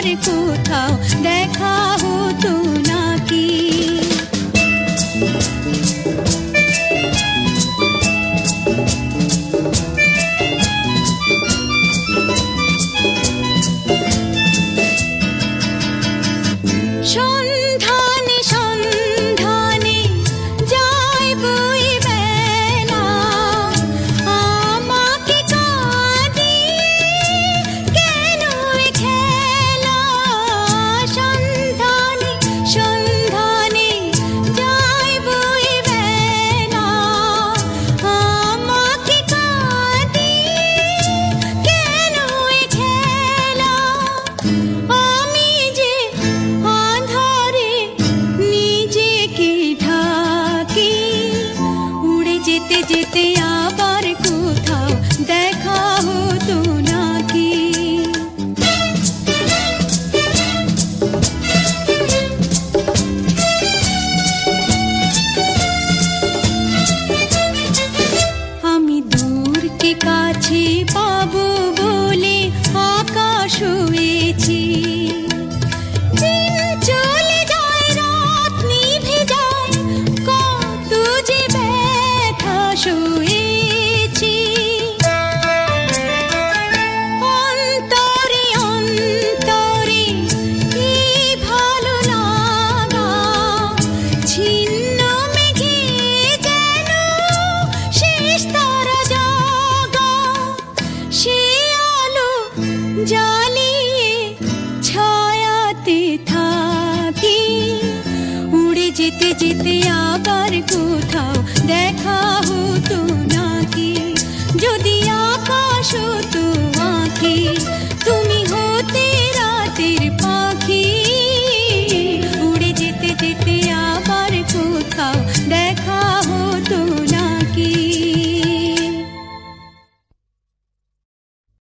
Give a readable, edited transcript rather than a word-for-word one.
আবার কোথাও দেখা হতো নাকি। সন্ধানে সন্ধানে যাই বই বেলা, আমাকে কাঁদিয়ে কেন এ খেলা। সন্ধানে সন্ধানে যাই বই বেলা, আমাকে কাঁদিয়ে কেন এ খেলা। আমি যে আঁধারে নিজেকে ঢাকি, উড়ে যেতে যেতে আবার কোথাও দেখা হতো নাকি। আমি দূরকে কাছে পাবো বলে আকাশ হয়েছি। দিন চলে যায়, রাত নিভে যায়, কত যে ব্যথা সয়েছি। অন্তরে অন্তরে এই ভালো লাগা, ছিন্ন মেঘে যেন শেষ তারা জাগা। সে আলো জ্বালিয়ে ছায়াতে থাকি, উড়ে যেতে যেতে আবার কোথাও দেখা হতো নাকি। যদি আকাশ হতো